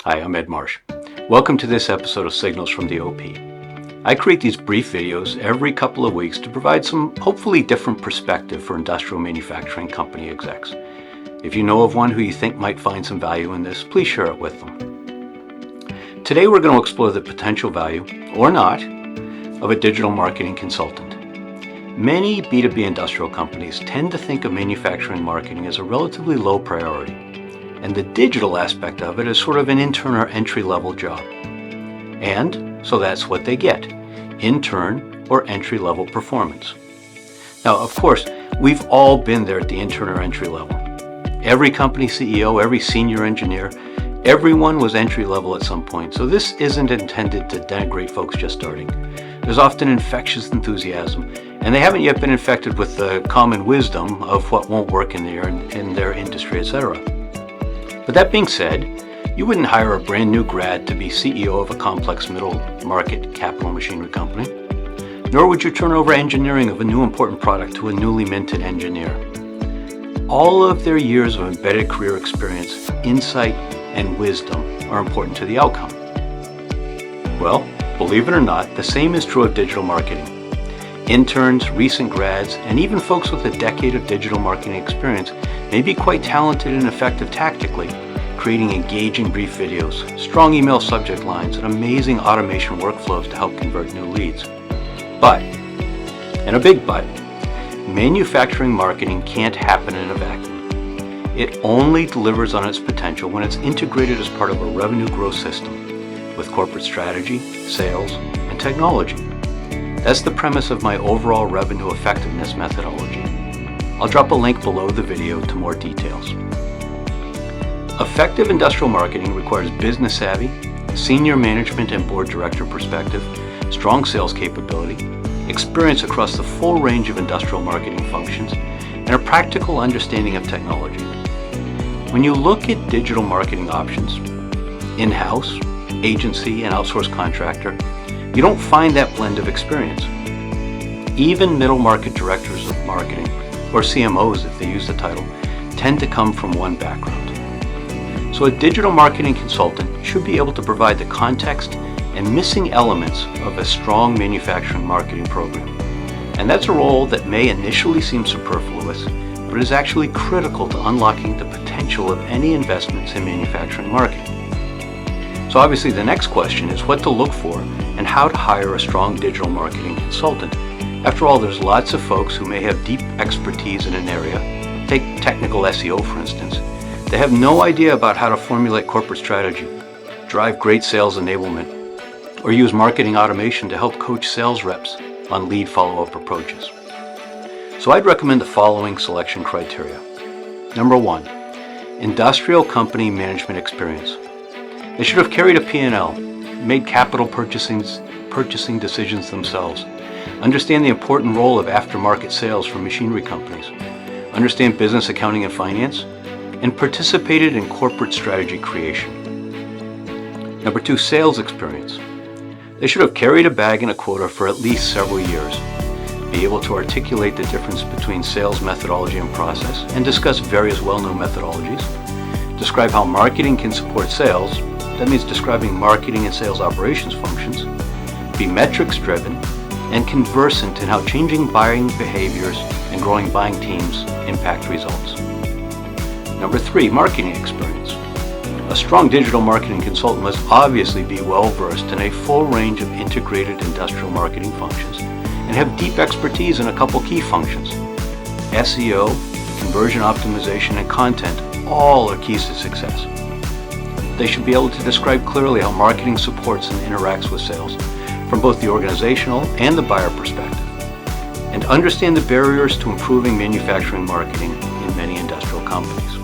Hi, I'm Ed Marsh. Welcome to this episode of Signals from the OP. I create these brief videos every couple of weeks to provide some hopefully different perspective for industrial manufacturing company execs. If you know of one who you think might find some value in this, please share it with them. Today we're going to explore the potential value, or not, of a digital marketing consultant. Many B2B industrial companies tend to think of manufacturing marketing as a relatively low priority, and the digital aspect of it is sort of an intern or entry-level job. And so that's what they get, intern or entry-level performance. Now, of course, we've all been there at the intern or entry level. Every company CEO, every senior engineer, everyone was entry-level at some point, so this isn't intended to denigrate folks just starting. There's often infectious enthusiasm, and they haven't yet been infected with the common wisdom of what won't work in their industry, etc. But that being said, you wouldn't hire a brand new grad to be CEO of a complex middle market capital machinery company, nor would you turn over engineering of a new important product to a newly minted engineer. All of their years of embedded career experience, insight, and wisdom are important to the outcome. Well, believe it or not, the same is true of digital marketing. Interns, recent grads, and even folks with a decade of digital marketing experience may be quite talented and effective tactically, creating engaging brief videos, strong email subject lines, and amazing automation workflows to help convert new leads. But, and a big but, manufacturing marketing can't happen in a vacuum. It only delivers on its potential when it's integrated as part of a revenue growth system with corporate strategy, sales, and technology. That's the premise of my overall revenue effectiveness methodology. I'll drop a link below the video to more details. Effective industrial marketing requires business savvy, senior management and board director perspective, strong sales capability, experience across the full range of industrial marketing functions, and a practical understanding of technology. When you look at digital marketing options, in-house, agency, and outsource contractor, you don't find that blend of experience. Even middle market directors of marketing, or CMOs if they use the title, tend to come from one background. So a digital marketing consultant should be able to provide the context and missing elements of a strong manufacturing marketing program. And that's a role that may initially seem superfluous, but is actually critical to unlocking the potential of any investments in manufacturing marketing. So obviously the next question is what to look for and how to hire a strong digital marketing consultant. After all, there's lots of folks who may have deep expertise in an area, take technical SEO for instance. They have no idea about how to formulate corporate strategy, drive great sales enablement, or use marketing automation to help coach sales reps on lead follow-up approaches. So I'd recommend the following selection criteria. Number 1, industrial company management experience. They should have carried a P&L, made capital purchasing decisions themselves, understand the important role of aftermarket sales for machinery companies, understand business accounting and finance, and participated in corporate strategy creation. Number 2, sales experience. They should have carried a bag and a quota for at least several years, be able to articulate the difference between sales methodology and process, and discuss various well-known methodologies, describe how marketing can support sales, that means describing marketing and sales operations functions, be metrics driven, and conversant in how changing buying behaviors and growing buying teams impact results. Number 3, marketing experience. A strong digital marketing consultant must obviously be well-versed in a full range of integrated industrial marketing functions and have deep expertise in a couple key functions. SEO, conversion optimization, and content all are keys to success. They should be able to describe clearly how marketing supports and interacts with sales from both the organizational and the buyer perspective, and understand the barriers to improving manufacturing marketing in many industrial companies.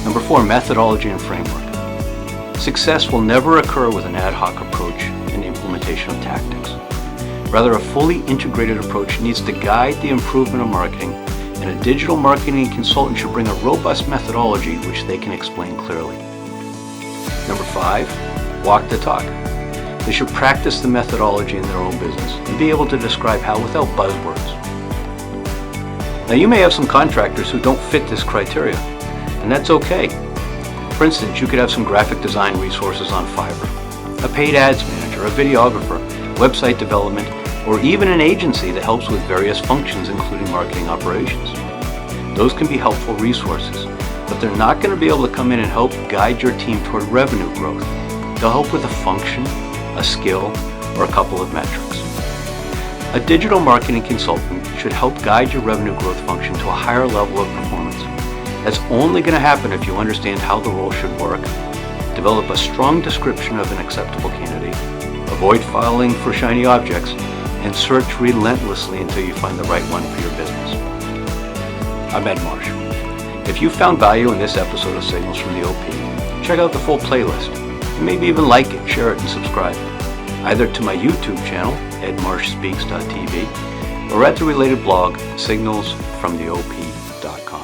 Number 4, methodology and framework. Success will never occur with an ad hoc approach and implementation of tactics. Rather, a fully integrated approach needs to guide the improvement of marketing, and a digital marketing consultant should bring a robust methodology which they can explain clearly. Number 5, walk the talk. They should practice the methodology in their own business and be able to describe how without buzzwords. Now you may have some contractors who don't fit this criteria, and that's okay. For instance, you could have some graphic design resources on Fiverr, a paid ads manager, a videographer, website development, or even an agency that helps with various functions including marketing operations. Those can be helpful resources, but they're not going to be able to come in and help guide your team toward revenue growth. They'll help with a function, a skill, or a couple of metrics. A digital marketing consultant should help guide your revenue growth function to a higher level of performance. That's only going to happen if you understand how the role should work, develop a strong description of an acceptable candidate, avoid filing for shiny objects, and search relentlessly until you find the right one for your business. I'm Ed Marsh. If you found value in this episode of Signals from the OP, check out the full playlist, and maybe even like it, share it, and subscribe, either to my YouTube channel, edmarshspeaks.tv, or at the related blog, SignalsFromTheOP.com.